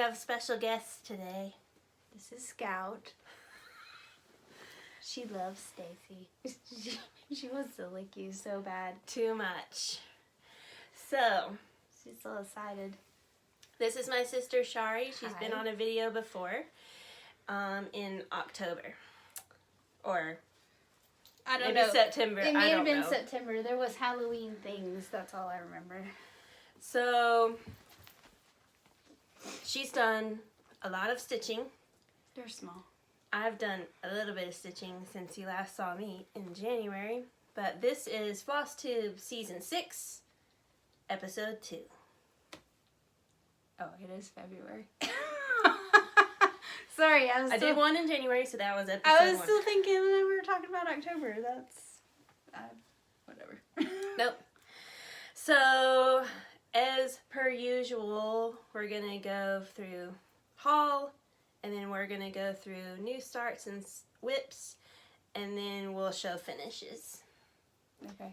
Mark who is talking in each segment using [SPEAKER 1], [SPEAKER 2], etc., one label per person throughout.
[SPEAKER 1] have special guests today.
[SPEAKER 2] This is Scout. She loves Staci. She wants to lick you so bad.
[SPEAKER 1] Too much. So,
[SPEAKER 2] She's so excited.
[SPEAKER 1] this is my sister Shari. She's been
[SPEAKER 2] Hi.
[SPEAKER 1] on a video before in October. Or
[SPEAKER 2] I don't
[SPEAKER 1] maybe
[SPEAKER 2] know.
[SPEAKER 1] September.
[SPEAKER 2] It
[SPEAKER 1] I
[SPEAKER 2] may
[SPEAKER 1] don't
[SPEAKER 2] have been
[SPEAKER 1] know.
[SPEAKER 2] September. There was Halloween things. That's all I remember.
[SPEAKER 1] So, she's done a lot of stitching.
[SPEAKER 2] They're small.
[SPEAKER 1] I've done a little bit of stitching since you last saw me in January. But this is FlossTube Season 6, Episode 2.
[SPEAKER 2] Oh, it is February. Sorry,
[SPEAKER 1] I did one in January, so that was Episode 1.
[SPEAKER 2] I was still thinking that we were talking about October. That's... whatever.
[SPEAKER 1] Nope. So, as per usual, we're going to go through haul, and then we're going to go through new starts and whips, and then we'll show finishes.
[SPEAKER 2] Okay.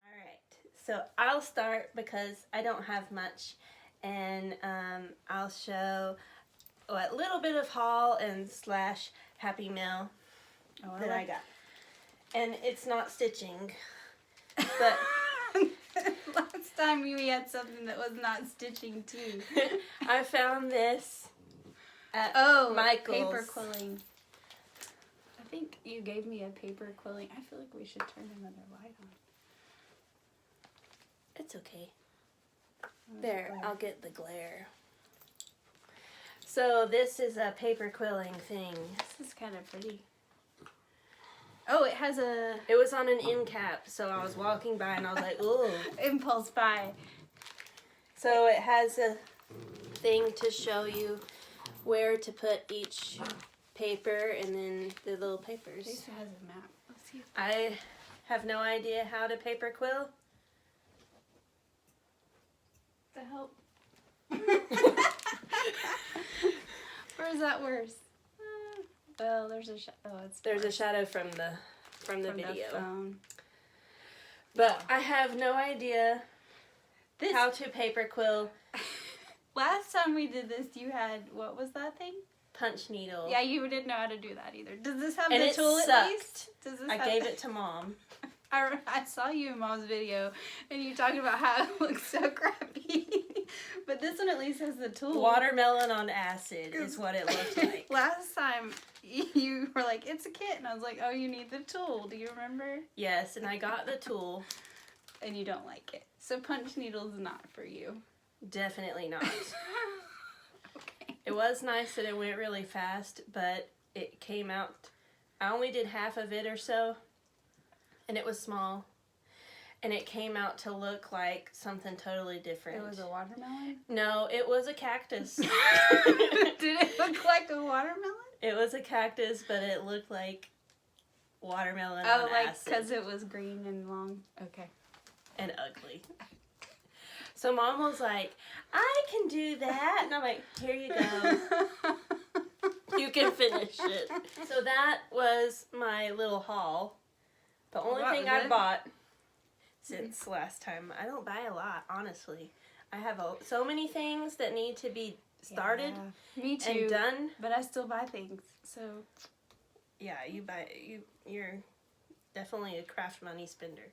[SPEAKER 1] Alright, so I'll start because I don't have much, and I'll show a little bit of haul and slash Happy Mail that I got. And it's not stitching, but...
[SPEAKER 2] Last time we had something that was not stitching too.
[SPEAKER 1] I found this at Michael's.
[SPEAKER 2] Paper quilling. I think you gave me a paper quilling. I feel like we should turn another light on.
[SPEAKER 1] It's okay. There, I'll get the glare. So this is a paper quilling thing.
[SPEAKER 2] This is kind of pretty. Oh, it has a...
[SPEAKER 1] It was on an end cap, so I was walking by and I was like, ooh.
[SPEAKER 2] Impulse buy.
[SPEAKER 1] So it has a thing to show you where to put each paper and then the little papers.
[SPEAKER 2] It has a map. Let's see.
[SPEAKER 1] I have no idea how to paper quill.
[SPEAKER 2] The help. Or is that worse? Well, there's a
[SPEAKER 1] There's a shadow from the video.
[SPEAKER 2] The phone.
[SPEAKER 1] But I have no idea how to paper quill.
[SPEAKER 2] Last time we did this, you had, what was that thing?
[SPEAKER 1] Punch needle.
[SPEAKER 2] Yeah, you didn't know how to do that either. Does this have
[SPEAKER 1] And
[SPEAKER 2] the
[SPEAKER 1] it
[SPEAKER 2] tool
[SPEAKER 1] sucked.
[SPEAKER 2] at least? Does this
[SPEAKER 1] I
[SPEAKER 2] have
[SPEAKER 1] gave it to Mom.
[SPEAKER 2] I saw you in Mom's video, and you talking about how it looks so crappy. But this one at least has the tool.
[SPEAKER 1] Watermelon on acid is what it looked like.
[SPEAKER 2] Last time, you were like, it's a kit, and I was like, oh, you need the tool. Do you remember?
[SPEAKER 1] Yes, and I got the tool.
[SPEAKER 2] And you don't like it. So punch needle's not for you.
[SPEAKER 1] Definitely not.
[SPEAKER 2] Okay.
[SPEAKER 1] It was nice that it went really fast, but it came out... I only did half of it or so, and it was small. And it came out to look like something totally different.
[SPEAKER 2] It was a watermelon?
[SPEAKER 1] No, it was a cactus.
[SPEAKER 2] Did it look like a watermelon?
[SPEAKER 1] It was a cactus, but it looked like watermelon
[SPEAKER 2] Oh,
[SPEAKER 1] on
[SPEAKER 2] like
[SPEAKER 1] acid.
[SPEAKER 2] because it was green and long? Okay.
[SPEAKER 1] And ugly. So Mom was like, I can do that. And I'm like, here you go. You can finish it. So that was my little haul. The only thing I bought since last time. I don't buy a lot, honestly. I have so many things that need to be started
[SPEAKER 2] Me too.
[SPEAKER 1] and done.
[SPEAKER 2] But I still buy things, so...
[SPEAKER 1] Yeah, you're definitely a craft money spender.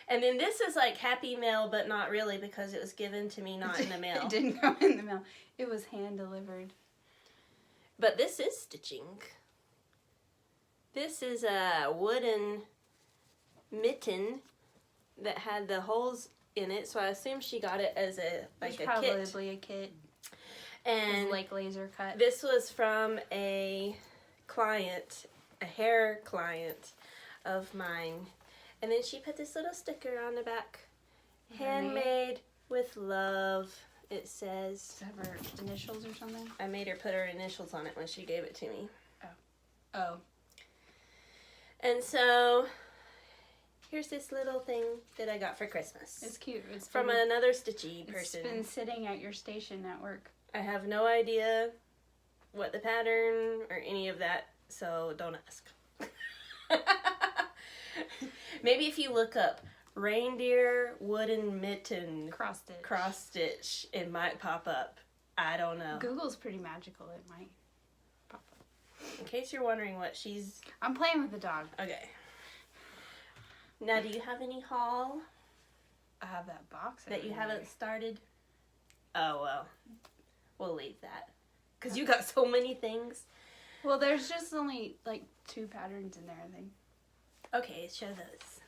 [SPEAKER 1] And then this is like Happy Mail, but not really because it was given to me not in the mail.
[SPEAKER 2] It didn't go in the mail. It was hand delivered.
[SPEAKER 1] But this is stitching. This is a wooden mitten that had the holes in it, so I assume she got it as a kit.
[SPEAKER 2] Probably a kit.
[SPEAKER 1] And
[SPEAKER 2] like laser cut.
[SPEAKER 1] This was from a client, a hair client of mine. And then she put this little sticker on the back. Handmade with love, it says.
[SPEAKER 2] Does it have her initials or something?
[SPEAKER 1] I made her put her initials on it when she gave it to me.
[SPEAKER 2] Oh.
[SPEAKER 1] And so, here's this little thing that I got for Christmas.
[SPEAKER 2] It's cute. It's
[SPEAKER 1] from another stitchy person.
[SPEAKER 2] It's been sitting at your station at work.
[SPEAKER 1] I have no idea what the pattern or any of that, so don't ask. Maybe if you look up reindeer wooden mitten
[SPEAKER 2] Cross stitch.
[SPEAKER 1] cross stitch. It might pop up. I don't know.
[SPEAKER 2] Google's pretty magical. It might pop up.
[SPEAKER 1] In case you're wondering what she's...
[SPEAKER 2] I'm playing with the dog.
[SPEAKER 1] Okay. Now, do you have any haul
[SPEAKER 2] I have that box
[SPEAKER 1] that you
[SPEAKER 2] over
[SPEAKER 1] haven't
[SPEAKER 2] there.
[SPEAKER 1] started? Oh, well. We'll leave that. Because you got so many things.
[SPEAKER 2] Well, there's just only like 2 patterns in there, I think.
[SPEAKER 1] Okay, show those.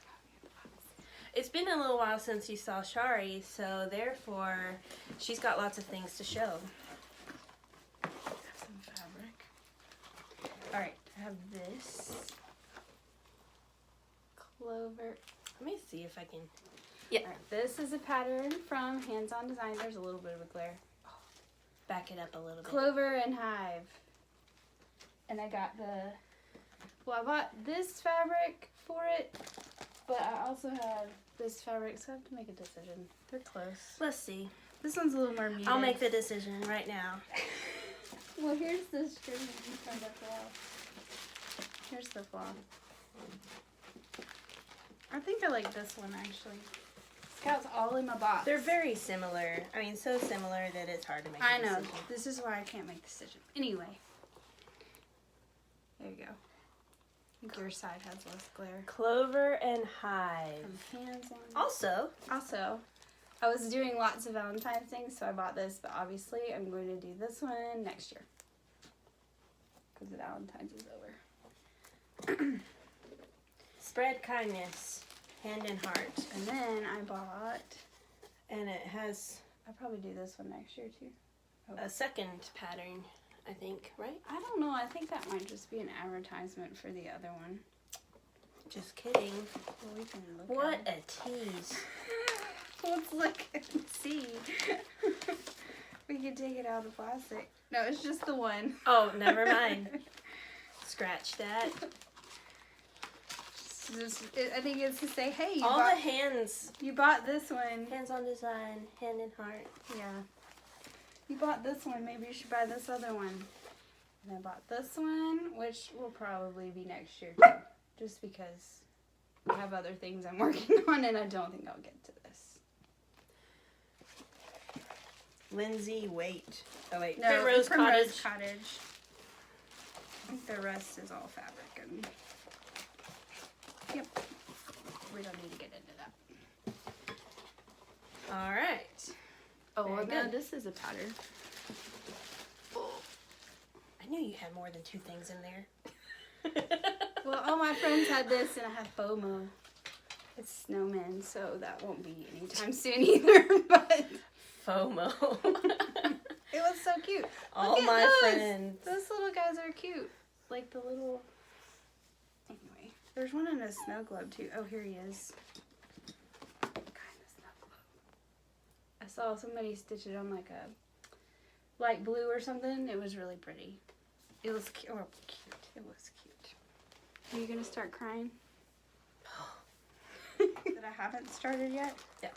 [SPEAKER 1] It's been a little while since you saw Shari, so therefore she's got lots of things to show.
[SPEAKER 2] Some fabric. Alright, I have this. Clover.
[SPEAKER 1] Let me see if I can...
[SPEAKER 2] Yeah. Alright, this is a pattern from Hands On Design. There's a little bit of a glare.
[SPEAKER 1] Back it up a little bit.
[SPEAKER 2] Clover and Hive. And I got the... Well, I bought this fabric for it, but I also have this fabric, so I have to make a decision. They're close.
[SPEAKER 1] Let's see.
[SPEAKER 2] This one's a little more muted.
[SPEAKER 1] I'll make the decision right now.
[SPEAKER 2] Well, here's the string from the flaw. Here's the flaw. I think I like this one, actually. Scout's all in my box.
[SPEAKER 1] They're very similar. I mean, so similar that it's hard to make a
[SPEAKER 2] I know.
[SPEAKER 1] decision.
[SPEAKER 2] This is why I can't make the decision. Anyway. There you go. I think your side has less glare.
[SPEAKER 1] Clover and Hive.
[SPEAKER 2] From Hands On.
[SPEAKER 1] Also,
[SPEAKER 2] I was doing lots of Valentine's things, so I bought this, but obviously I'm going to do this one next year. Because the Valentine's is over.
[SPEAKER 1] Spread Kindness, Hand and Heart.
[SPEAKER 2] And then I bought,
[SPEAKER 1] And it has
[SPEAKER 2] I'll probably do this one next year too.
[SPEAKER 1] a second pattern, I think, right?
[SPEAKER 2] I don't know, I think that might just be an advertisement for the other one.
[SPEAKER 1] Just kidding.
[SPEAKER 2] Well, we can look
[SPEAKER 1] What
[SPEAKER 2] at it.
[SPEAKER 1] a tease.
[SPEAKER 2] Let's look and see. We can take it out of plastic. No, it's just the one.
[SPEAKER 1] Oh, never mind. Scratch that.
[SPEAKER 2] I think it's to say, hey,
[SPEAKER 1] All the hands.
[SPEAKER 2] you bought this one.
[SPEAKER 1] Hands on Design, Hand and Heart.
[SPEAKER 2] Yeah. You bought this one, maybe you should buy this other one. And I bought this one, which will probably be next year too. Just because I have other things I'm working on and I don't think I'll get to this.
[SPEAKER 1] Lindsay, wait. Oh, wait.
[SPEAKER 2] No,
[SPEAKER 1] Primrose
[SPEAKER 2] Primrose
[SPEAKER 1] Cottage.
[SPEAKER 2] Cottage. I think the rest is all fabric and yep. We don't need to get into that.
[SPEAKER 1] All right.
[SPEAKER 2] Oh,
[SPEAKER 1] Very
[SPEAKER 2] well, no,
[SPEAKER 1] good.
[SPEAKER 2] this is a pattern.
[SPEAKER 1] I knew you had more than 2 things in there.
[SPEAKER 2] Well, all my friends had this and I have FOMO. It's snowmen, so that won't be anytime soon either, but
[SPEAKER 1] FOMO.
[SPEAKER 2] it was so cute.
[SPEAKER 1] All
[SPEAKER 2] Look at
[SPEAKER 1] my
[SPEAKER 2] those.
[SPEAKER 1] friends.
[SPEAKER 2] Those little guys are cute. Like the little... Anyway, there's one in a snow globe too. Oh, here he is. Kind of snow globe. I saw somebody stitch it on like a light blue or something. It was really pretty. It was cute. Oh, cute. It was cute. Are you gonna start crying? That I haven't started yet?
[SPEAKER 1] Yeah.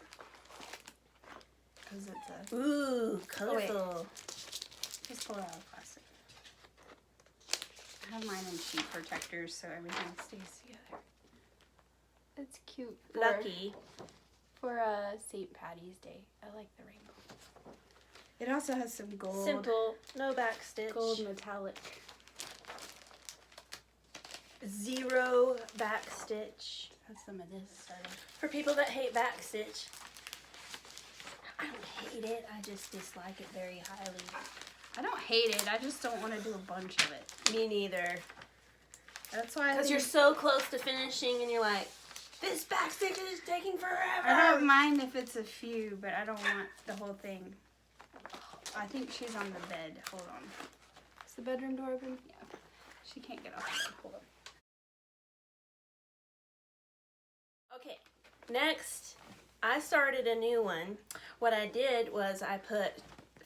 [SPEAKER 2] Because it's a...
[SPEAKER 1] Ooh, colorful.
[SPEAKER 2] Just pull it out of plastic. I have mine in sheet protectors so everything stays together. It's cute.
[SPEAKER 1] Lucky.
[SPEAKER 2] For St. Patty's Day. I like the rainbow. It also has some gold.
[SPEAKER 1] Simple, no back stitch.
[SPEAKER 2] Gold metallic.
[SPEAKER 1] 0 back stitch.
[SPEAKER 2] Have some of this.
[SPEAKER 1] For people that hate back stitch, I don't hate it. I just dislike it very highly.
[SPEAKER 2] I don't hate it. I just don't want to do a bunch of it.
[SPEAKER 1] Me neither.
[SPEAKER 2] That's why.
[SPEAKER 1] Because you're so close to finishing and you're like, this back stitch is taking forever.
[SPEAKER 2] I don't mind if it's a few, but I don't want the whole thing. I think she's on the bed. Hold on. Is the bedroom door open? Yeah. She can't get off the bed. Hold on.
[SPEAKER 1] Okay, next, I started a new one. What I did was I put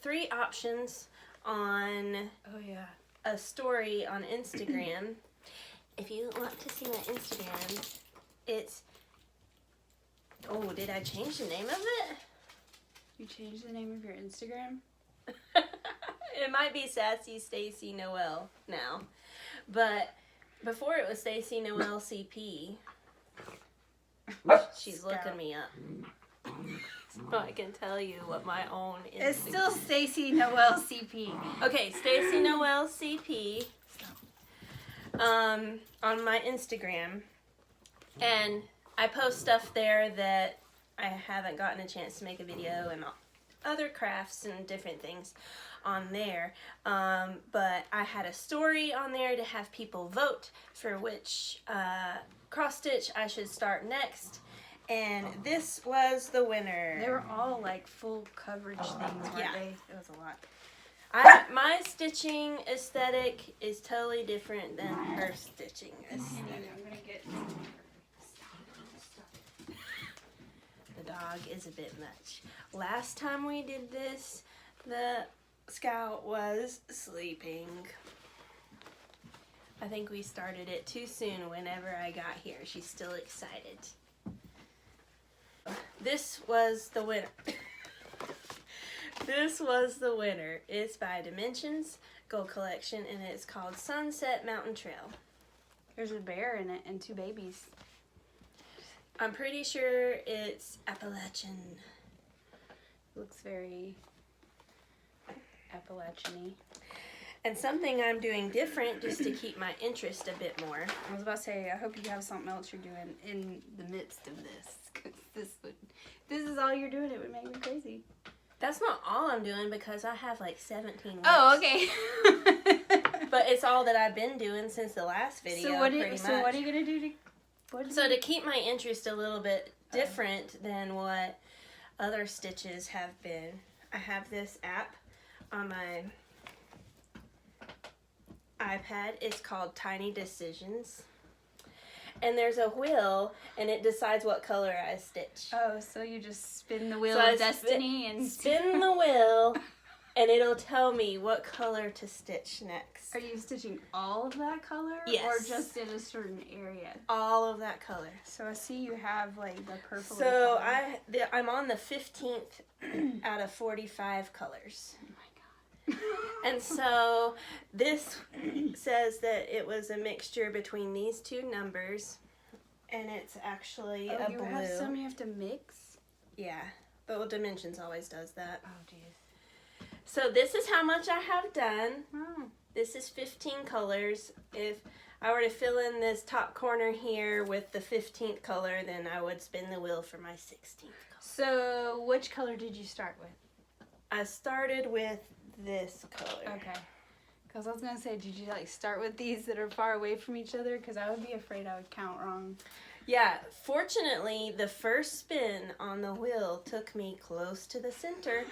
[SPEAKER 1] 3 options on
[SPEAKER 2] Oh, yeah.
[SPEAKER 1] a story on Instagram. If you want to see my Instagram, it's... Oh, did I change the name of it?
[SPEAKER 2] You changed the name of your Instagram?
[SPEAKER 1] It might be Sassy Staci Noel now. But before it was Staci Noel CP. She's looking me up. So I can tell you what my own
[SPEAKER 2] It's still Stacy Noel CP.
[SPEAKER 1] Okay, Stacy Noel CP. On my Instagram. And I post stuff there that I haven't gotten a chance to make a video, and other crafts and different things on there. But I had a story on there to have people vote for which cross stitch I should start next. And this was the winner.
[SPEAKER 2] They were all like full coverage things, weren't they? It was a lot.
[SPEAKER 1] My stitching aesthetic is totally different than her stitching aesthetic.
[SPEAKER 2] I'm gonna get
[SPEAKER 1] The dog is a bit much. Last time we did this, the Scout was sleeping. I think we started it too soon whenever I got here. She's still excited. This was the winner. This was the winner. It's by Dimensions Gold Collection, and it's called Sunset Mountain Trail.
[SPEAKER 2] There's a bear in it and 2 babies.
[SPEAKER 1] I'm pretty sure it's Appalachian.
[SPEAKER 2] Looks very Appalachian-y.
[SPEAKER 1] And something I'm doing different just to keep my interest a bit more.
[SPEAKER 2] I was about to say, I hope you have something else you're doing in the midst of this. 'Cause this is all you're doing. It would make me crazy.
[SPEAKER 1] That's not all I'm doing because I have like 17 weeks.
[SPEAKER 2] Oh, okay.
[SPEAKER 1] But it's all that I've been doing since the last video.
[SPEAKER 2] So what are you gonna do
[SPEAKER 1] to keep my interest a little bit different than what other stitches have been? I have this app on my iPad. It's called Tiny Decisions. And there's a wheel, and it decides what color I stitch.
[SPEAKER 2] Oh, so you just spin the wheel of destiny and
[SPEAKER 1] spin the wheel, and it'll tell me what color to stitch next.
[SPEAKER 2] Are you stitching all of that color?
[SPEAKER 1] Yes.
[SPEAKER 2] Or just in a certain area?
[SPEAKER 1] All of that color.
[SPEAKER 2] So I see you have like the purple.
[SPEAKER 1] So I'm on the 15th out of 45 colors.
[SPEAKER 2] Oh my god.
[SPEAKER 1] And so this says that it was a mixture between these 2 numbers, and it's actually a blue.
[SPEAKER 2] Have some you have to mix?
[SPEAKER 1] Yeah, but Dimensions always does that.
[SPEAKER 2] Oh, jeez.
[SPEAKER 1] So this is how much I have done.
[SPEAKER 2] Oh.
[SPEAKER 1] This is 15 colors. If I were to fill in this top corner here with the 15th color, then I would spin the wheel for my 16th color.
[SPEAKER 2] So which color did you start with?
[SPEAKER 1] I started with this color.
[SPEAKER 2] Okay. Because I was going to say, did you like start with these that are far away from each other? Because I would be afraid I would count wrong.
[SPEAKER 1] Yeah, fortunately, the first spin on the wheel took me close to the center.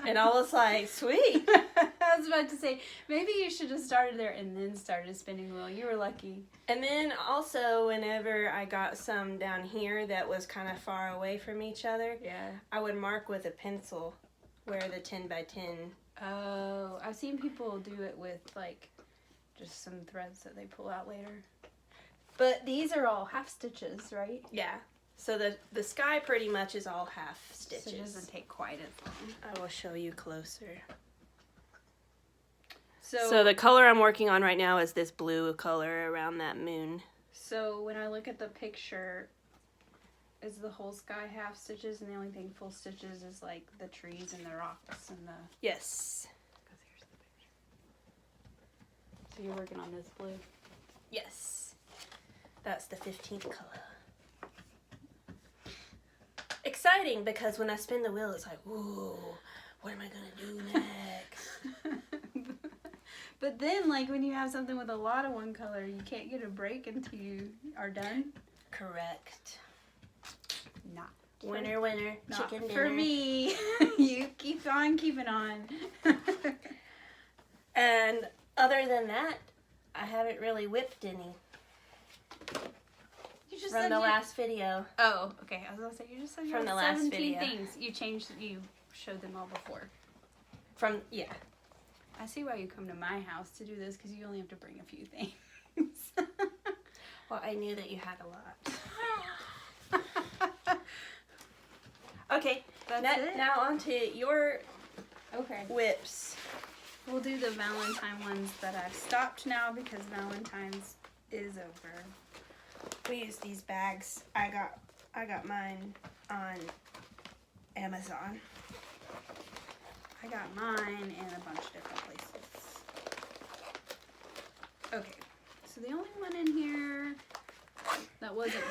[SPEAKER 1] And I was like, sweet.
[SPEAKER 2] I was about to say, maybe you should have started there and then started spinning the wheel. You were lucky.
[SPEAKER 1] And then also, whenever I got some down here that was kind of far away from each other,
[SPEAKER 2] Yeah.
[SPEAKER 1] I would mark with a pencil where the 10 by 10.
[SPEAKER 2] Oh, I've seen people do it with like just some threads that they pull out later. But these are all half stitches, right?
[SPEAKER 1] Yeah. So the sky pretty much is all half stitches.
[SPEAKER 2] So it doesn't take quite as long.
[SPEAKER 1] I will show you closer.
[SPEAKER 2] So
[SPEAKER 1] the color I'm working on right now is this blue color around that moon.
[SPEAKER 2] So when I look at the picture, is the whole sky half stitches, and the only thing full stitches is like the trees and the rocks and the...
[SPEAKER 1] Yes.
[SPEAKER 2] Because here's the picture. So you're working on this blue?
[SPEAKER 1] Yes. That's the 15th color. Exciting, because when I spin the wheel, it's like, whoa, what am I going to do next?
[SPEAKER 2] But then, like, when you have something with a lot of one color, you can't get a break until you are done?
[SPEAKER 1] Correct.
[SPEAKER 2] Not.
[SPEAKER 1] Winner, winner,
[SPEAKER 2] Not
[SPEAKER 1] chicken
[SPEAKER 2] for
[SPEAKER 1] dinner.
[SPEAKER 2] me. You keep on keeping on.
[SPEAKER 1] And other than that, I haven't really whipped any
[SPEAKER 2] You just
[SPEAKER 1] from
[SPEAKER 2] said
[SPEAKER 1] the
[SPEAKER 2] you...
[SPEAKER 1] last video.
[SPEAKER 2] Oh, okay. I was gonna say you just said you
[SPEAKER 1] From
[SPEAKER 2] had
[SPEAKER 1] the last
[SPEAKER 2] 17
[SPEAKER 1] video.
[SPEAKER 2] things. You changed. You showed them all before.
[SPEAKER 1] Yeah.
[SPEAKER 2] I see why you come to my house to do this, because you only have to bring a few things.
[SPEAKER 1] Well, I knew that you had a lot. Okay,
[SPEAKER 2] That's it?
[SPEAKER 1] now on to your
[SPEAKER 2] Okay.
[SPEAKER 1] whips.
[SPEAKER 2] We'll do the Valentine ones, but I've stopped now because Valentine's is over. we use these bags. I got mine on Amazon. I got mine in a bunch of different places. Okay, so the only one in here that wasn't...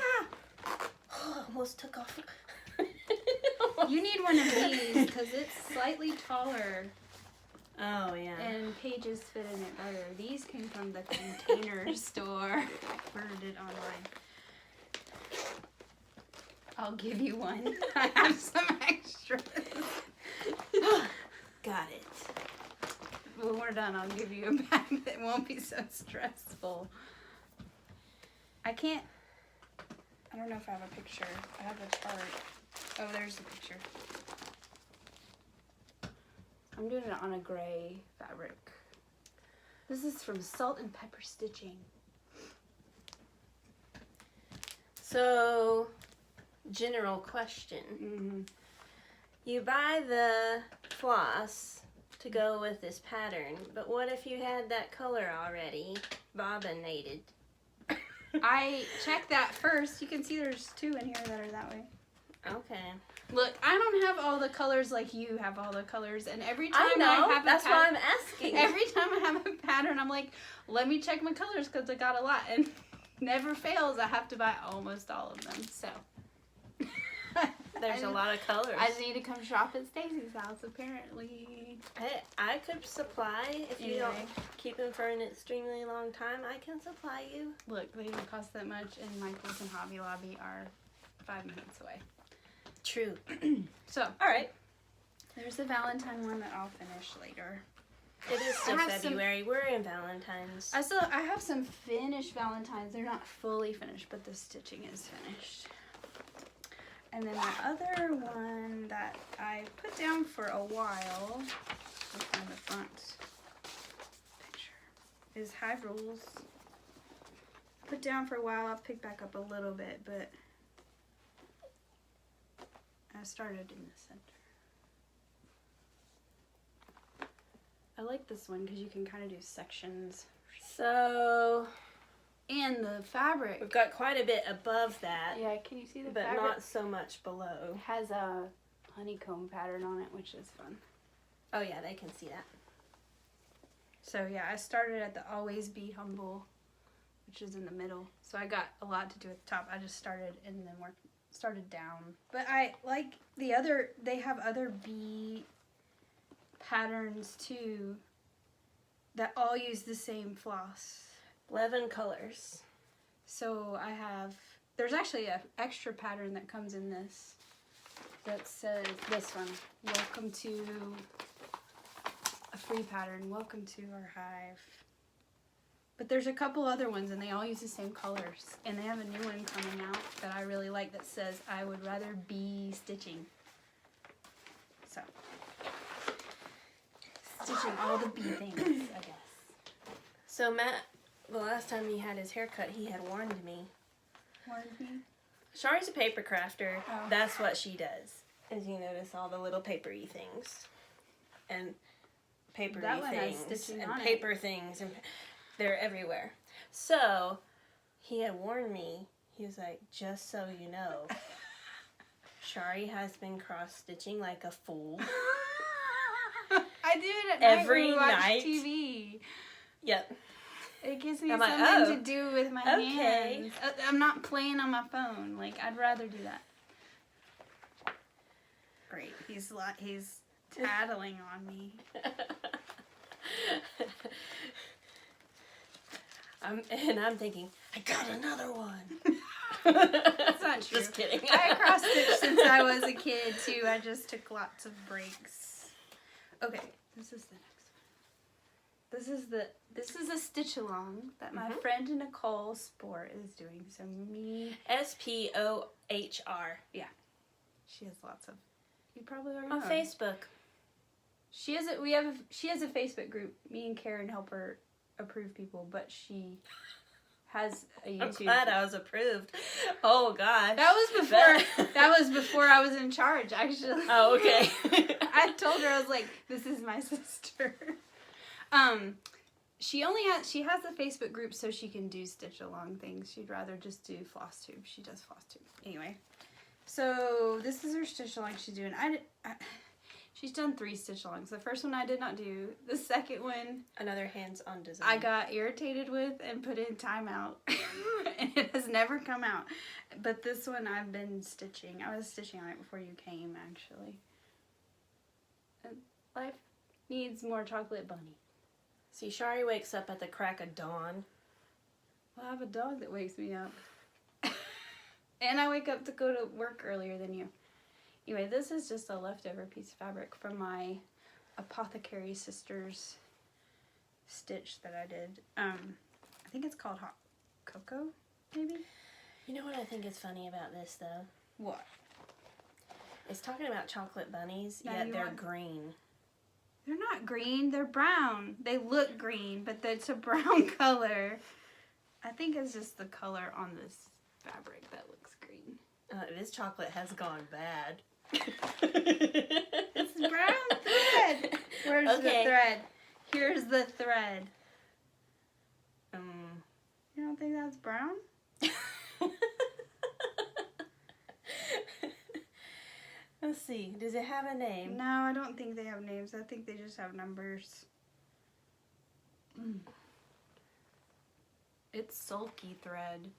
[SPEAKER 1] Oh, almost took off.
[SPEAKER 2] You need one of these because it's slightly taller.
[SPEAKER 1] Oh, yeah.
[SPEAKER 2] And pages fit in it better. These came from the Container Store. I ordered it online. I'll give you one. I have some extras.
[SPEAKER 1] Got it.
[SPEAKER 2] When we're done, I'll give you a bag that won't be so stressful. I don't know if I have a picture. I have a chart. Oh, there's the picture. I'm doing it on a gray fabric. This is from Salt and Pepper Stitching.
[SPEAKER 1] So, general question.
[SPEAKER 2] Mm-hmm.
[SPEAKER 1] You buy the floss to go with this pattern, but what if you had that color already bobbinated?
[SPEAKER 2] I checked that first. You can see there's 2 in here that are that way.
[SPEAKER 1] Okay.
[SPEAKER 2] Look, I don't have all the colors like you have all the colors, and every time
[SPEAKER 1] I know,
[SPEAKER 2] have
[SPEAKER 1] that's why I'm asking.
[SPEAKER 2] Every time I have a pattern, I'm like, let me check my colors because I got a lot, and never fails. I have to buy almost all of them. So
[SPEAKER 1] There's a lot of colors.
[SPEAKER 2] I just need to come shop at Stacy's house. Apparently,
[SPEAKER 1] I could supply if you don't keep them for an extremely long time. I can supply you.
[SPEAKER 2] Look, they don't cost that much, and Michael's and Hobby Lobby are 5 minutes away.
[SPEAKER 1] True.
[SPEAKER 2] So,
[SPEAKER 1] all right.
[SPEAKER 2] There's the Valentine one that I'll finish later.
[SPEAKER 1] It is still February. We're in Valentine's.
[SPEAKER 2] I have some Finnish Valentines. They're not fully finished, but the stitching is finished. And then my other one that I put down for a while, on the front picture, is Hive Rules. Put down for a while. I've picked back up a little bit, but I started in the center. I like this one because you can kind of do sections.
[SPEAKER 1] So,
[SPEAKER 2] and the fabric.
[SPEAKER 1] we've got quite a bit above that.
[SPEAKER 2] Yeah, can you see the
[SPEAKER 1] but
[SPEAKER 2] fabric?
[SPEAKER 1] not so much below.
[SPEAKER 2] It has a honeycomb pattern on it, which is fun.
[SPEAKER 1] Oh yeah, they can see that.
[SPEAKER 2] So yeah, I started at the Always Be Humble, which is in the middle. So I got a lot to do at the top. I just started and then started down. But I like they have other bee patterns too that all use the same floss.
[SPEAKER 1] 11 colors.
[SPEAKER 2] So there's actually an extra pattern that comes in this that says, this one, welcome to a free pattern, welcome to our hive. But there's a couple other ones and they all use the same colors. And they have a new one coming out that I really like that says, I would rather be stitching. So, stitching all the bee things, I guess.
[SPEAKER 1] So Matt, the last time he had his haircut, he had warned me.
[SPEAKER 2] Warned me?
[SPEAKER 1] Shari's a paper crafter.
[SPEAKER 2] Oh.
[SPEAKER 1] That's what she does. Is you notice all the little papery things. And papery
[SPEAKER 2] That one has
[SPEAKER 1] things.
[SPEAKER 2] stitching
[SPEAKER 1] And
[SPEAKER 2] on it.
[SPEAKER 1] paper things. And they're everywhere. So, he had warned me. He was like, just so you know, Shari has been cross-stitching like a fool.
[SPEAKER 2] I do it at
[SPEAKER 1] Every
[SPEAKER 2] night when we watch
[SPEAKER 1] night.
[SPEAKER 2] TV.
[SPEAKER 1] Yep.
[SPEAKER 2] It gives me
[SPEAKER 1] I'm like,
[SPEAKER 2] something to do with my
[SPEAKER 1] okay.
[SPEAKER 2] hands. I'm not playing on my phone. Like, I'd rather do that. Great. He's tattling on me.
[SPEAKER 1] I'm thinking, I got another one.
[SPEAKER 2] That's not true.
[SPEAKER 1] Just kidding.
[SPEAKER 2] I cross-stitched since I was a kid, too. I just took lots of breaks. Okay, this is the next one. This is a stitch-along that my friend Nicole Sport is doing. So me...
[SPEAKER 1] SPOHR.
[SPEAKER 2] Yeah. She has lots of... You probably already
[SPEAKER 1] On
[SPEAKER 2] know.
[SPEAKER 1] Facebook.
[SPEAKER 2] She has a Facebook group. Me and Karen help her approve people, but she has a YouTube.
[SPEAKER 1] I'm glad I was approved. Oh gosh.
[SPEAKER 2] That was before I was in charge, actually.
[SPEAKER 1] Oh, okay.
[SPEAKER 2] I told her, I was like, this is my sister. she has a Facebook group so she can do stitch along things. She'd rather just do FlossTube. She does FlossTube. Anyway, so this is her stitch along she's doing. She's done 3 stitch alongs. The first one I did not do. The second one,
[SPEAKER 1] another hands-on design,
[SPEAKER 2] I got irritated with and put in timeout. And it has never come out. But this one I've been stitching. I was stitching on it before you came, actually. And life needs more chocolate bunny.
[SPEAKER 1] See, Shari wakes up at the crack of dawn.
[SPEAKER 2] Well, I have a dog that wakes me up. And I wake up to go to work earlier than you. Anyway, this is just a leftover piece of fabric from my Apothecary Sisters stitch that I did. I think it's called Hot Cocoa, maybe?
[SPEAKER 1] You know what I think is funny about this, though?
[SPEAKER 2] What?
[SPEAKER 1] It's talking about chocolate bunnies,
[SPEAKER 2] Now
[SPEAKER 1] yet
[SPEAKER 2] you
[SPEAKER 1] they're
[SPEAKER 2] want-
[SPEAKER 1] green.
[SPEAKER 2] They're not green, they're brown. They look green, but it's a brown color. I think it's just the color on this fabric that looks green.
[SPEAKER 1] This chocolate has gone bad.
[SPEAKER 2] It's brown thread. Where's the thread? Here's the thread. You don't think that's brown?
[SPEAKER 1] Let's see. Does it have a name?
[SPEAKER 2] No, I don't think they have names. I think they just have numbers. It's sulky thread.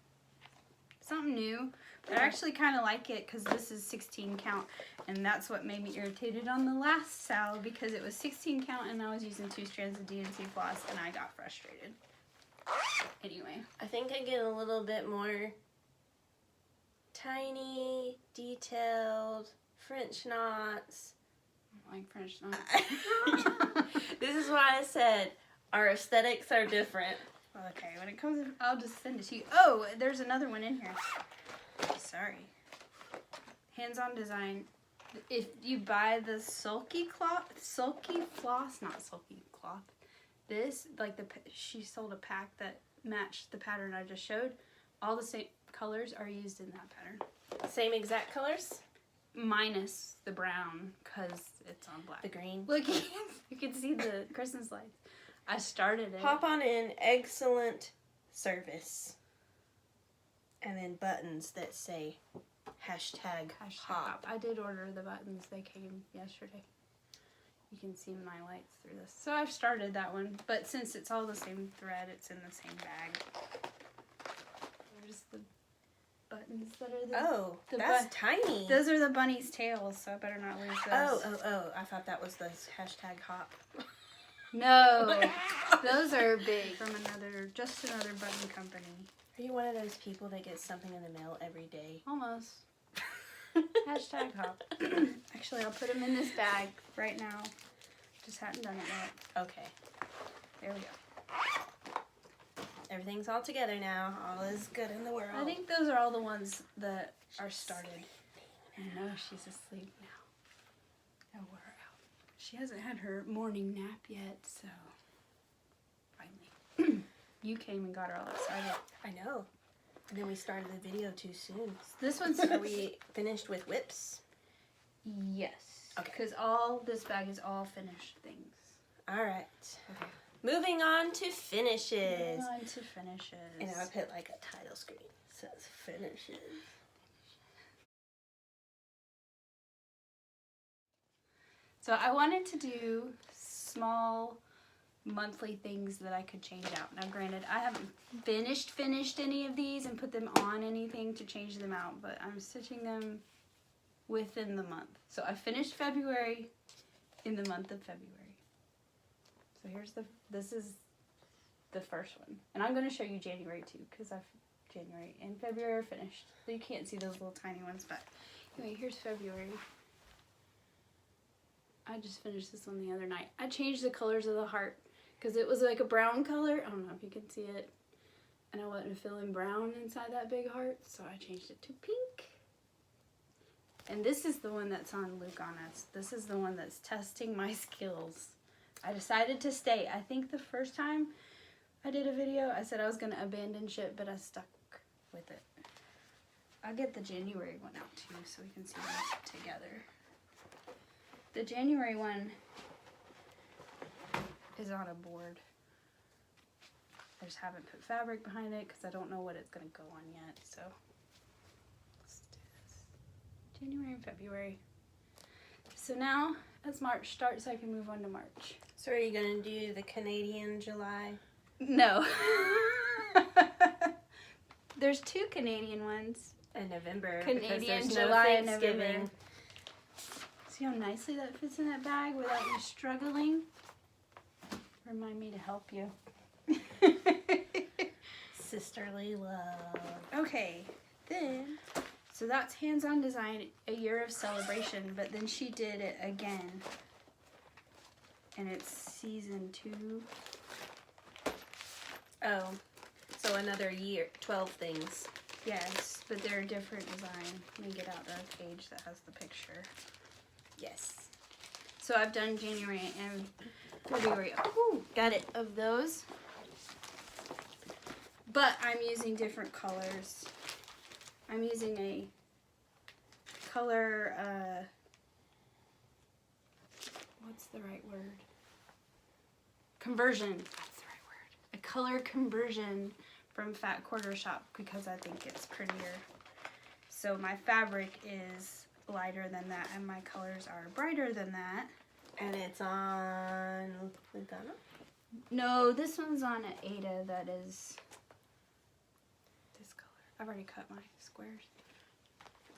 [SPEAKER 2] Something new. But I actually kind of like it because this is 16 count. And that's what made me irritated on the last salve because it was 16 count and I was using 2 strands of DNC floss and I got frustrated. Anyway.
[SPEAKER 1] I think I get a little bit more tiny, detailed French knots.
[SPEAKER 2] I like French knots.
[SPEAKER 1] This is why I said our aesthetics are different.
[SPEAKER 2] Okay, when it comes, I'll just send it to you. Oh, there's another one in here. Sorry. Hands-on design. If you buy the sulky floss, not sulky cloth. This, like she sold a pack that matched the pattern I just showed. All the same colors are used in that pattern.
[SPEAKER 1] Same exact colors?
[SPEAKER 2] Minus the brown, because it's on black.
[SPEAKER 1] The green.
[SPEAKER 2] Look, you can see the Christmas lights. I started it.
[SPEAKER 1] Hop on in, excellent service. And then buttons that say hashtag hop.
[SPEAKER 2] I did order the buttons. They came yesterday. You can see my lights through this. So I've started that one, but since it's all the same thread, it's in the same bag. There's the buttons that are
[SPEAKER 1] that's tiny.
[SPEAKER 2] Those are the bunny's tails, so I better not lose those.
[SPEAKER 1] Oh, I thought that was the hashtag hop.
[SPEAKER 2] No, those are big from just another button company.
[SPEAKER 1] Are you one of those people that gets something in the mail every day?
[SPEAKER 2] Almost. Hashtag hop. Actually, I'll put them in this bag right now. Just hadn't done it yet.
[SPEAKER 1] Okay.
[SPEAKER 2] There we go.
[SPEAKER 1] Everything's all together now. All is good in the world.
[SPEAKER 2] I think those are all the ones that are started. I know, she's asleep now. Oh, we're out. She hasn't had her morning nap yet, so finally. You came and got her all excited.
[SPEAKER 1] I know. And then we started the video too soon.
[SPEAKER 2] This one's...
[SPEAKER 1] Are we finished with whips?
[SPEAKER 2] Yes.
[SPEAKER 1] Okay.
[SPEAKER 2] Because this bag is all finished things.
[SPEAKER 1] All right.
[SPEAKER 2] Okay.
[SPEAKER 1] Moving on to finishes.
[SPEAKER 2] Moving on to finishes.
[SPEAKER 1] And I put like a title screen. Says finishes.
[SPEAKER 2] So I wanted to do small monthly things that I could change out. Now granted, I haven't finished any of these and put them on anything to change them out, but I'm stitching them within the month. So I finished February in the month of February. So this is the first one. And I'm going to show you January too, because January and February are finished. So you can't see those little tiny ones, but anyway, here's February. I just finished this one the other night. I changed the colors of the heart because it was like a brown color. I don't know if you can see it. And I wasn't feeling brown inside that big heart, so I changed it to pink. And this is the one that's on Luke on Us. This is the one that's testing my skills. I decided to stay. I think the first time I did a video, I said I was going to abandon ship, but I stuck with it. I'll get the January one out too so we can see them together. The January one is on a board. I just haven't put fabric behind it because I don't know what it's going to go on yet. So let's do this. January and February. So now as March starts, I can move on to March.
[SPEAKER 1] So are you going to do the Canadian July?
[SPEAKER 2] No. There's 2 Canadian ones.
[SPEAKER 1] In November.
[SPEAKER 2] Canadian, July, and November. See how nicely that fits in that bag without you struggling? Remind me to help you.
[SPEAKER 1] Sisterly love.
[SPEAKER 2] Okay, then, so that's hands-on design, a year of celebration, but then she did it again. And it's season 2.
[SPEAKER 1] Oh, so another year, 12 things.
[SPEAKER 2] Yes, but they're a different design. Let me get out the page that has the picture.
[SPEAKER 1] Yes.
[SPEAKER 2] So I've done January and February. Oh, got it. Of those. But I'm using different colors. I'm using a color, what's the right word? Conversion. That's the right word. A color conversion from Fat Quarter Shop because I think it's prettier. So my fabric is lighter than that and my colors are brighter than that.
[SPEAKER 1] And it's on Lugana?
[SPEAKER 2] No, this one's on an Ada that is this color. I've already cut my squares.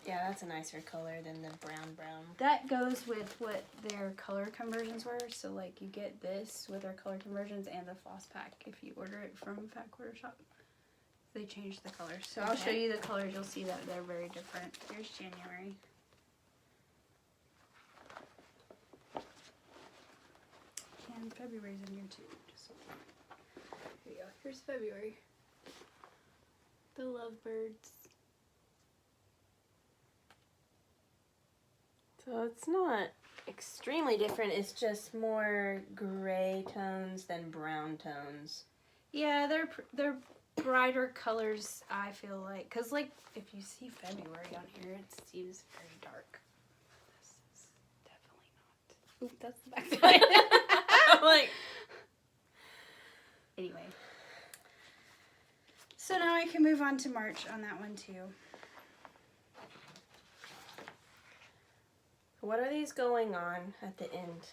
[SPEAKER 1] Yeah, that's a nicer color than the brown.
[SPEAKER 2] That goes with what their color conversions were. So like you get this with their color conversions and the floss pack if you order it from Fat Quarter Shop. They changed the colors. So I'll show you the colors. You'll see that they're very different. Here's January. And February's in here too. Just here you go. Here's February. The lovebirds.
[SPEAKER 1] So it's not extremely different. It's just more gray tones than brown tones.
[SPEAKER 2] Yeah, they're brighter colors, I feel like. Because, like, if you see February on here, it seems very dark. This is definitely not. Oop, that's the back side.
[SPEAKER 1] I'm like...
[SPEAKER 2] Anyway. So now I can move on to March on that one, too.
[SPEAKER 1] What are these going on at the end?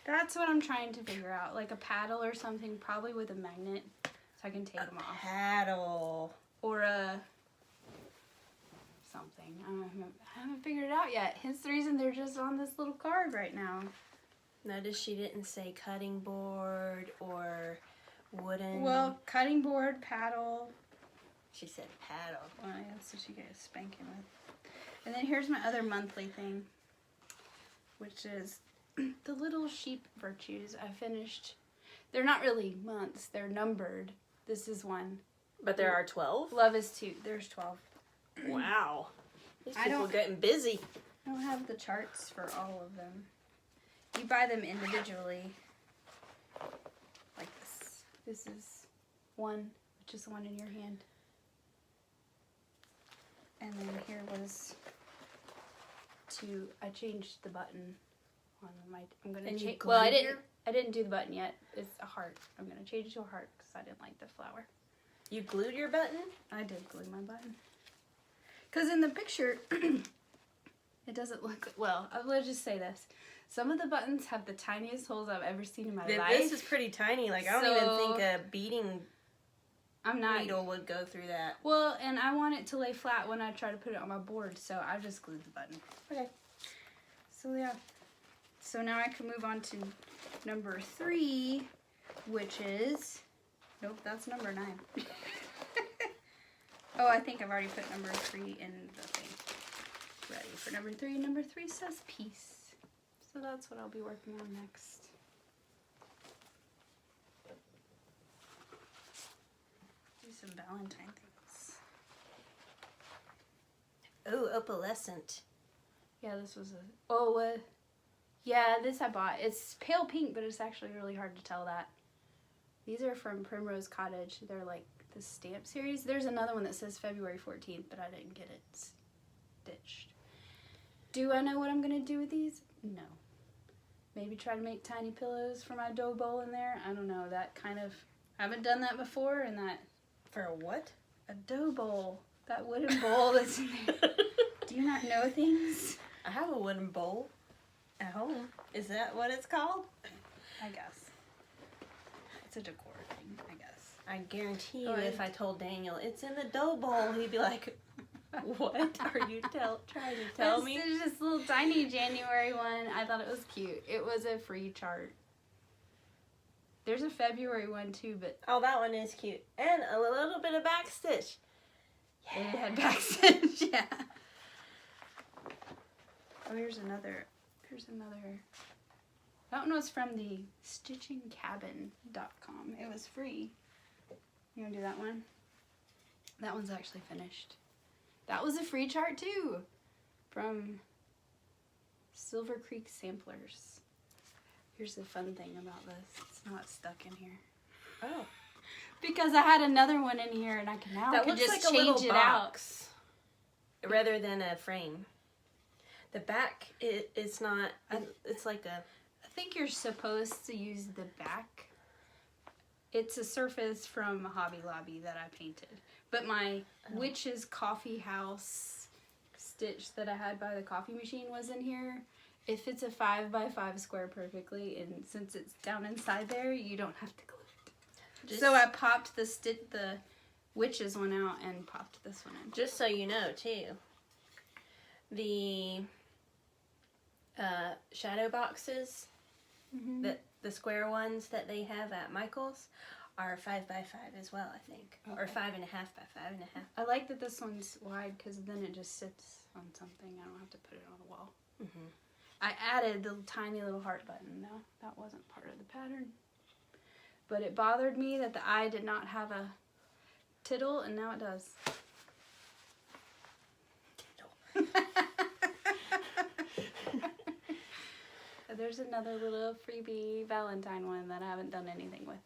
[SPEAKER 2] That's what I'm trying to figure out. Like a paddle or something, probably with a magnet, so I can take them off.
[SPEAKER 1] Paddle.
[SPEAKER 2] Or a something. I haven't figured it out yet. Hence the reason they're just on this little card right now.
[SPEAKER 1] Notice she didn't say cutting board or wooden.
[SPEAKER 2] Well, cutting board, paddle.
[SPEAKER 1] She said paddle.
[SPEAKER 2] Well, yeah, that's what you get a spanking with. And then here's my other monthly thing, which is the little sheep virtues. I finished. They're not really months. They're numbered. This is one.
[SPEAKER 1] But there are 12?
[SPEAKER 2] Love is 2. There's 12.
[SPEAKER 1] Wow. These people are getting busy.
[SPEAKER 2] I don't have the charts for all of them. You buy them individually. Like this. This is one, which is the one in your hand. And then here was 2. I changed the button on my. I'm gonna change. Well, I didn't do the button yet. It's a heart. I'm gonna change it to a heart because I didn't like the flower.
[SPEAKER 1] You glued your button?
[SPEAKER 2] I did glue my button. Because in the picture, it doesn't look well. Let's just say this: some of the buttons have the tiniest holes I've ever seen in my life.
[SPEAKER 1] This is pretty tiny. Like I don't even think a beading needle would go through that.
[SPEAKER 2] Well, and I want it to lay flat when I try to put it on my board, so I just glued the button.
[SPEAKER 1] Okay.
[SPEAKER 2] So yeah. So now I can move on to number 3, which is, nope, that's number 9. Oh, I think I've already put number 3 in the thing. Ready for number 3. Number 3 says peace. So that's what I'll be working on next. Some Valentine things.
[SPEAKER 1] Oh, opalescent.
[SPEAKER 2] Yeah, this was this I bought. It's pale pink, but it's actually really hard to tell that. These are from Primrose Cottage. They're like the stamp series. There's another one that says February 14th, but I didn't get it stitched. Do I know what I'm going to do with these? No. Maybe try to make tiny pillows for my dough bowl in there. I don't know. That kind of... Haven't done that before, and that
[SPEAKER 1] For a what?
[SPEAKER 2] a dough bowl, that wooden bowl that's in there. Do you not know things?
[SPEAKER 1] I have a wooden bowl at home. Is that what it's called?
[SPEAKER 2] I guess. It's a decor thing, I guess.
[SPEAKER 1] I guarantee you,
[SPEAKER 2] Oh,
[SPEAKER 1] if I told Daniel it's in the dough bowl, he'd be like, "What are you trying to tell me?"
[SPEAKER 2] This is just a little tiny January one. I thought it was cute. It was a free chart. There's a February one too, but
[SPEAKER 1] Oh, that one is cute, and a little bit of backstitch.
[SPEAKER 2] it had backstitch. Yeah. Oh, here's another. That one was from the stitchingcabin.com. It was free. You want to do that one? That one's actually finished. That was a free chart too, from Silver Creek Samplers. Here's the fun thing about this. It's not stuck in here.
[SPEAKER 1] Oh,
[SPEAKER 2] Because I had another one in here and I can
[SPEAKER 1] that looks
[SPEAKER 2] just
[SPEAKER 1] like a
[SPEAKER 2] change
[SPEAKER 1] little
[SPEAKER 2] it
[SPEAKER 1] box, rather than a frame. The back, it's not. It's like a.
[SPEAKER 2] I think you're supposed to use the back. It's a surface from Hobby Lobby that I painted. But my witch's coffee house stitch that I had by the coffee machine was in here. It fits a 5x5 square perfectly, and since it's down inside there, you don't have to glue it. So I popped the witch's one out and popped this one in.
[SPEAKER 1] Just so you know, too, the shadow boxes, the square ones that they have at Michael's, are 5x5 as well, I think, or 5.5 by 5.5.
[SPEAKER 2] I like that this one's wide because then it just sits on something. I don't have to put it on the wall.
[SPEAKER 1] Mm-hmm.
[SPEAKER 2] I added the tiny little heart button. No, that wasn't part of the pattern. But it bothered me that the eye did not have a tittle, and now it does. There's another little freebie Valentine one that I haven't done anything with.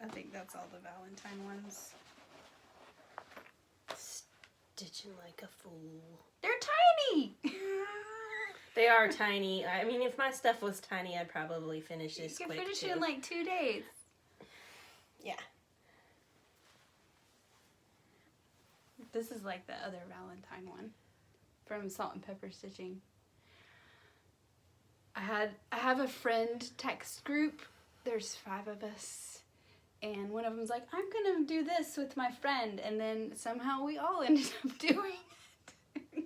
[SPEAKER 2] I think that's all the Valentine ones.
[SPEAKER 1] Stitching like a fool.
[SPEAKER 2] They're tiny!
[SPEAKER 1] They are tiny. I mean, if my stuff was tiny, I'd probably finish this
[SPEAKER 2] You
[SPEAKER 1] quick,
[SPEAKER 2] can finish
[SPEAKER 1] too.
[SPEAKER 2] it in like 2 days.
[SPEAKER 1] Yeah.
[SPEAKER 2] This is like the other Valentine one from Salt and Pepper Stitching. I have a friend text group. There's 5 of us. And one of them's like, I'm going to do this with my friend. And then somehow we all ended up doing it.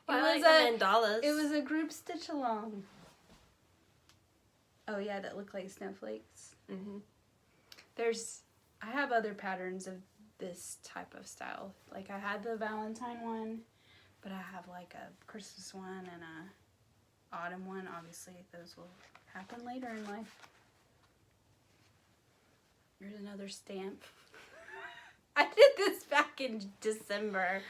[SPEAKER 1] I like the mandalas.
[SPEAKER 2] It was a group stitch along. Oh yeah, that look like snowflakes.
[SPEAKER 1] Mm-hmm.
[SPEAKER 2] I have other patterns of this type of style. Like I had the Valentine one, but I have like a Christmas one and a autumn one. Obviously, those will happen later in life. Here's another stamp. I did this back in December.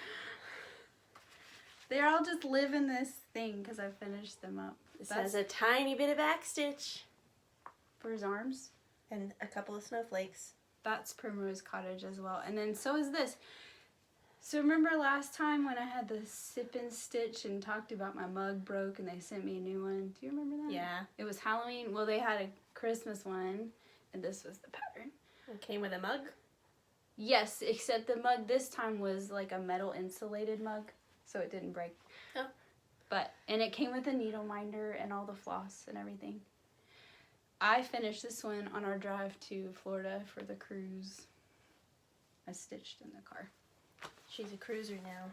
[SPEAKER 2] They're all just living this thing because I finished them up.
[SPEAKER 1] This has a tiny bit of backstitch.
[SPEAKER 2] For his arms.
[SPEAKER 1] And a couple of snowflakes.
[SPEAKER 2] That's Primrose Cottage as well. And then so is this. So remember last time when I had the sip and stitch and talked about my mug broke and they sent me a new one? Do you remember that?
[SPEAKER 1] Yeah.
[SPEAKER 2] It was Halloween. Well, they had a Christmas one and this was the pattern.
[SPEAKER 1] It came with a mug?
[SPEAKER 2] Yes, except the mug this time was like a metal insulated mug, so it didn't break.
[SPEAKER 1] Oh.
[SPEAKER 2] And it came with a needle minder and all the floss and everything. I finished this one on our drive to Florida for the cruise. I stitched in the car.
[SPEAKER 1] She's a cruiser now.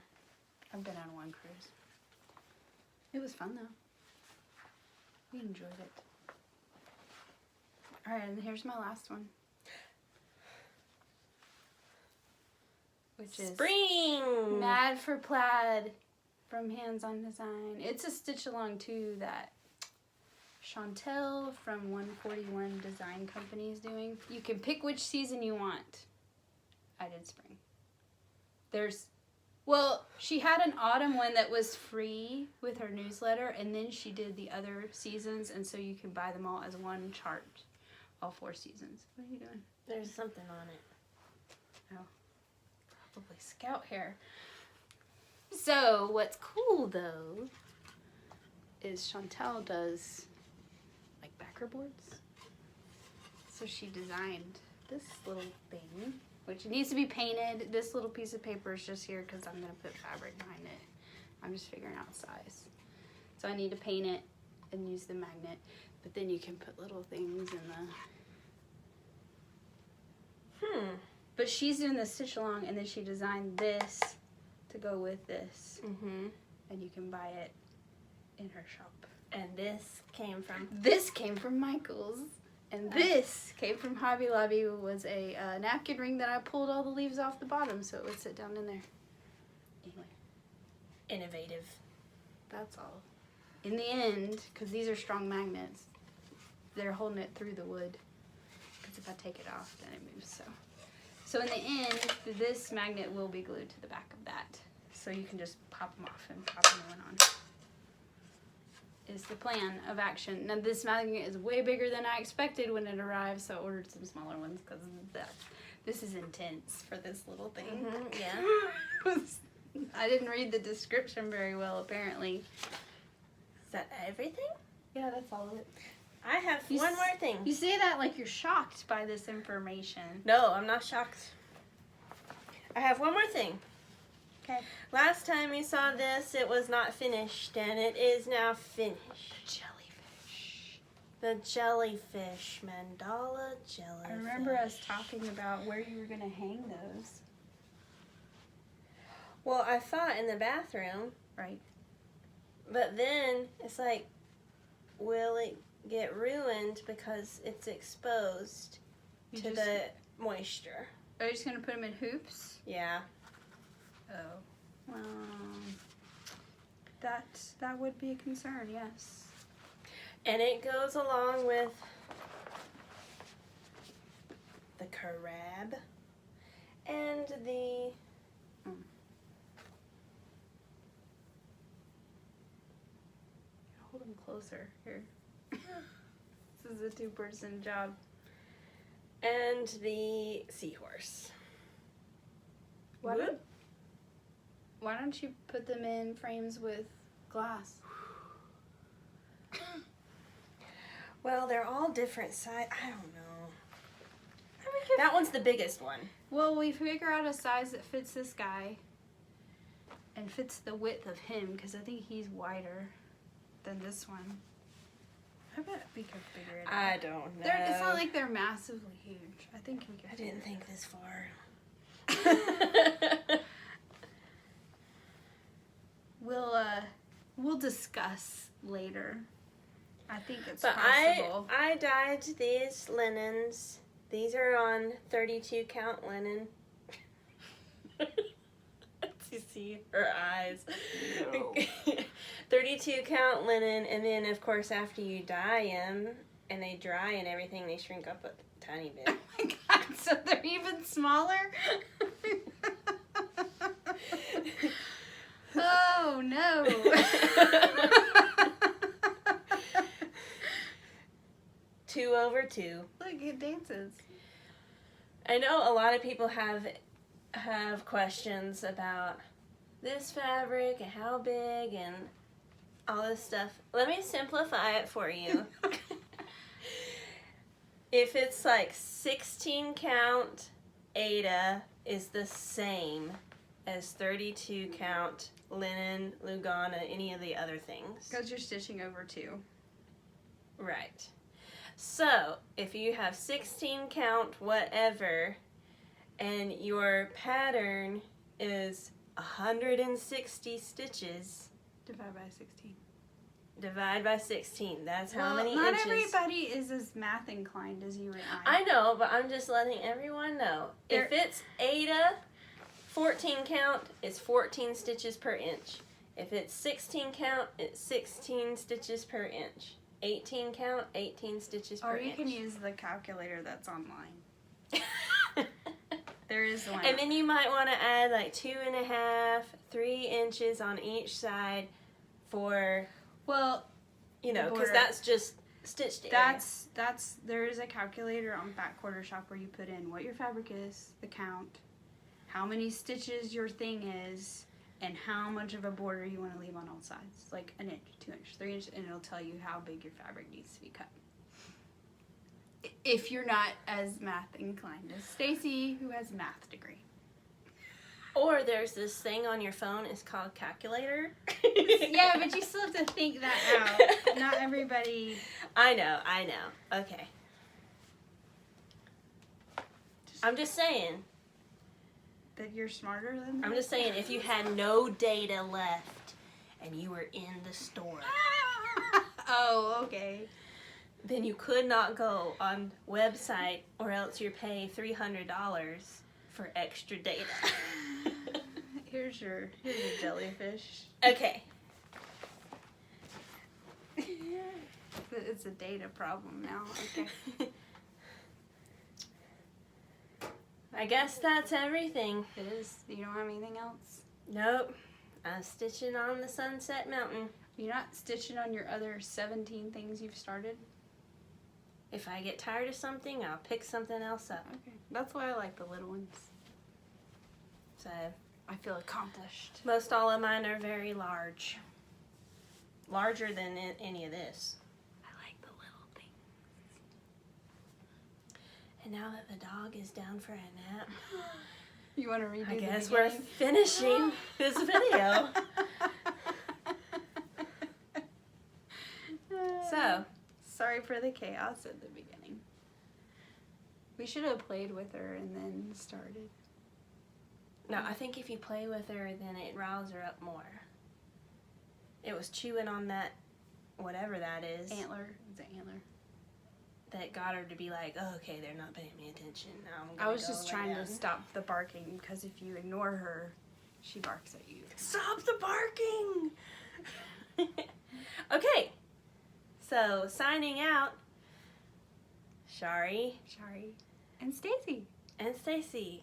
[SPEAKER 2] I've been on one cruise. It was fun though. We enjoyed it. Alright, and here's my last one. Which is
[SPEAKER 1] Spring!
[SPEAKER 2] Mad for Plaid from Hands On Design. It's a stitch along too that Chantel from 141 Design Company is doing. You can pick which season you want. I did spring. She had an autumn one that was free with her newsletter, and then she did the other seasons, and so you can buy them all as one chart, all 4 seasons. What are you doing?
[SPEAKER 1] There's something on it.
[SPEAKER 2] Oh, probably scout hair. So what's cool though is Chantel does like backer boards. So she designed this little thing, which needs to be painted. This little piece of paper is just here because I'm going to put fabric behind it. I'm just figuring out size. So I need to paint it and use the magnet. But then you can put little things in the... But she's doing the stitch along, and then she designed this to go with this. Mm-hmm. And you can buy it in her shop.
[SPEAKER 1] And this came from?
[SPEAKER 2] This came from Michael's. And this came from Hobby Lobby. Was a napkin ring that I pulled all the leaves off the bottom so it would sit down in there. Anyway.
[SPEAKER 1] Innovative.
[SPEAKER 2] That's all. In the end, because these are strong magnets, they're holding it through the wood. Because if I take it off, then it moves. So in the end, this magnet will be glued to the back of that. So you can just pop them off and pop a new one on. Is the plan of action. Now this magnet is way bigger than I expected when it arrived, so I ordered some smaller ones because this is intense for this little thing.
[SPEAKER 1] Yeah.
[SPEAKER 2] I didn't read the description very well, apparently.
[SPEAKER 1] Is that everything?
[SPEAKER 2] Yeah, that's all of it.
[SPEAKER 1] I have one more thing.
[SPEAKER 2] You say that like you're shocked by this information.
[SPEAKER 1] No, I'm not shocked. I have one more thing.
[SPEAKER 2] Okay.
[SPEAKER 1] Last time you saw this, it was not finished, and it is now finished.
[SPEAKER 2] Jellyfish.
[SPEAKER 1] The Jellyfish Mandala Jellyfish.
[SPEAKER 2] I remember us talking about where you were going to hang those.
[SPEAKER 1] Well, I thought in the bathroom.
[SPEAKER 2] Right.
[SPEAKER 1] But then it's like, will it get ruined because it's exposed to the moisture?
[SPEAKER 2] Are you just going to put them in hoops?
[SPEAKER 1] Yeah.
[SPEAKER 2] Oh. That would be a concern, yes.
[SPEAKER 1] And it goes along with the crab and the
[SPEAKER 2] hold them closer here. This is a two-person job.
[SPEAKER 1] and the seahorse.
[SPEAKER 2] Why don't you put them in frames with glass?
[SPEAKER 1] Well, they're all different size. I don't know. That one's the biggest one.
[SPEAKER 2] Well, we figure out a size that fits this guy and fits the width of him, because I think he's wider than this one. I bet we could figure it out.
[SPEAKER 1] I don't know.
[SPEAKER 2] It's not like they're massively huge. I think we could.
[SPEAKER 1] I didn't think this far.
[SPEAKER 2] We'll discuss later. I think it's
[SPEAKER 1] but
[SPEAKER 2] possible.
[SPEAKER 1] I dyed these linens. These are on 32 count linen. You see her eyes.
[SPEAKER 2] No.
[SPEAKER 1] 32 count linen, and then of course after you dye them and they dry and everything, they shrink up a tiny bit.
[SPEAKER 2] Oh my god, so they're even smaller? Oh no.
[SPEAKER 1] 2/2.
[SPEAKER 2] Look, it dances.
[SPEAKER 1] I know a lot of people have questions about this fabric and how big and all this stuff. Let me simplify it for you. If it's like 16 count Aida is the same as 32 count linen, Lugana, any of the other things.
[SPEAKER 2] Because you're stitching over two.
[SPEAKER 1] Right. So, if you have 16 count whatever, and your pattern is 160 stitches,
[SPEAKER 2] Divide by 16.
[SPEAKER 1] divide by 16. That's how many
[SPEAKER 2] not
[SPEAKER 1] inches.
[SPEAKER 2] everybody is as math inclined as you and
[SPEAKER 1] I know, but I'm just letting everyone know. If it's Aida, 14 count, it's 14 stitches per inch. If it's 16 count, it's 16 stitches per inch. 18 count, 18 stitches per inch.
[SPEAKER 2] Or you can use the calculator that's online. There is one.
[SPEAKER 1] And then you might want to add like 2.5, 3 inches on each side for,
[SPEAKER 2] well,
[SPEAKER 1] because that's just stitched area.
[SPEAKER 2] There is a calculator on Back Quarter Shop where you put in what your fabric is, the count, how many stitches your thing is, and how much of a border you want to leave on all sides. Like 1 inch, 2 inch, 3 inch, and it'll tell you how big your fabric needs to be cut. If you're not as math inclined as Stacy, who has a math degree.
[SPEAKER 1] Or there's this thing on your phone, it's called calculator.
[SPEAKER 2] Yeah, but you still have to think that out. Not everybody...
[SPEAKER 1] I know. Okay. I'm just saying.
[SPEAKER 2] That you're smarter than them?
[SPEAKER 1] I'm just saying, if you had no data left and you were in the store,
[SPEAKER 2] Oh, okay.
[SPEAKER 1] then you could not go on website or else you're paying $300 for extra data.
[SPEAKER 2] Here's your jellyfish.
[SPEAKER 1] Okay.
[SPEAKER 2] It's a data problem now. Okay.
[SPEAKER 1] I guess that's everything.
[SPEAKER 2] It is. You don't have anything else?
[SPEAKER 1] Nope. I'm stitching on the Sunset Mountain.
[SPEAKER 2] You're not stitching on your other 17 things you've started?
[SPEAKER 1] If I get tired of something, I'll pick something else up.
[SPEAKER 2] Okay. That's why I like the little ones.
[SPEAKER 1] So,
[SPEAKER 2] I feel accomplished.
[SPEAKER 1] most all of mine are very large. Larger than any of this.
[SPEAKER 2] I like the little things.
[SPEAKER 1] And now that the dog is down for a nap,
[SPEAKER 2] You want to redo
[SPEAKER 1] I
[SPEAKER 2] the
[SPEAKER 1] guess we're
[SPEAKER 2] beginning?
[SPEAKER 1] finishing this video. So,
[SPEAKER 2] sorry for the chaos at the beginning. We should have played with her and then started.
[SPEAKER 1] no, I think if you play with her, then it riles her up more. It was chewing on that, whatever that is,
[SPEAKER 2] Antler. It's an antler.
[SPEAKER 1] that got her to be like, oh, okay, they're not paying me attention. Now I'm
[SPEAKER 2] I
[SPEAKER 1] gonna
[SPEAKER 2] was
[SPEAKER 1] go
[SPEAKER 2] just
[SPEAKER 1] lay
[SPEAKER 2] trying
[SPEAKER 1] down.
[SPEAKER 2] to stop the barking because if you ignore her, she barks at you.
[SPEAKER 1] Stop the barking! Okay, so signing out, Shari
[SPEAKER 2] Shari. And Stacy.
[SPEAKER 1] and Stacy.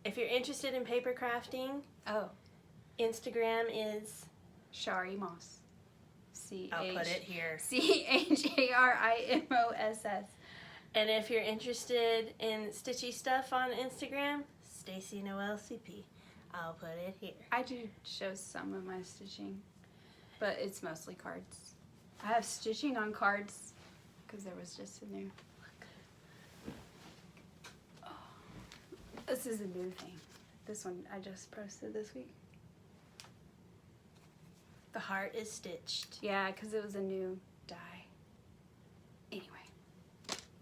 [SPEAKER 1] If you're interested in paper crafting,
[SPEAKER 2] Oh.
[SPEAKER 1] Instagram is,
[SPEAKER 2] Shari Moss.
[SPEAKER 1] I'll put it here.
[SPEAKER 2] CHARIMOSS.
[SPEAKER 1] And if you're interested in stitchy stuff on Instagram, Stacy Noel CP. I'll put it here.
[SPEAKER 2] I do show some of my stitching, but it's mostly cards. I have stitching on cards because there was just a new. Oh, this is a new thing. This one I just posted this week.
[SPEAKER 1] The heart is stitched.
[SPEAKER 2] Yeah, because it was a new die. Anyway,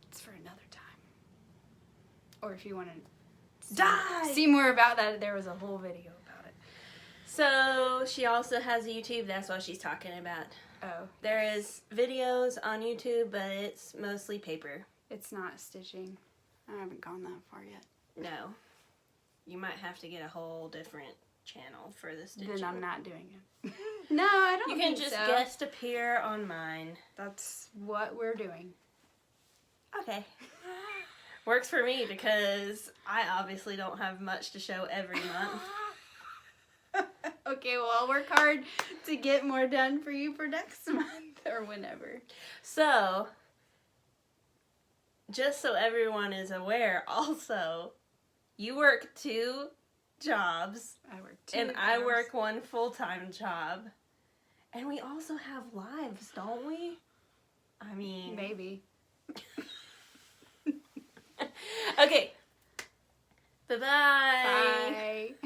[SPEAKER 2] it's for another time. Or if you want to see more about that, there was a whole video about it.
[SPEAKER 1] So she also has a YouTube. That's what she's talking about.
[SPEAKER 2] Oh,
[SPEAKER 1] There is videos on YouTube, but it's mostly paper.
[SPEAKER 2] it's not stitching. I haven't gone that far yet.
[SPEAKER 1] No. You might have to get a whole different channel for the stitching.
[SPEAKER 2] Then I'm not doing it. No, I don't
[SPEAKER 1] You can
[SPEAKER 2] think
[SPEAKER 1] just
[SPEAKER 2] so.
[SPEAKER 1] guest appear on mine.
[SPEAKER 2] That's what we're doing.
[SPEAKER 1] Okay. Works for me because I obviously don't have much to show every month.
[SPEAKER 2] Okay, well, I'll work hard to get more done for you for next month or whenever.
[SPEAKER 1] So, just so everyone is aware, also, you work 2 jobs.
[SPEAKER 2] I work 2
[SPEAKER 1] And I
[SPEAKER 2] jobs.
[SPEAKER 1] work 1 full-time job. And we also have lives, don't we? I mean...
[SPEAKER 2] Maybe.
[SPEAKER 1] Okay. Bye-bye.
[SPEAKER 2] Bye.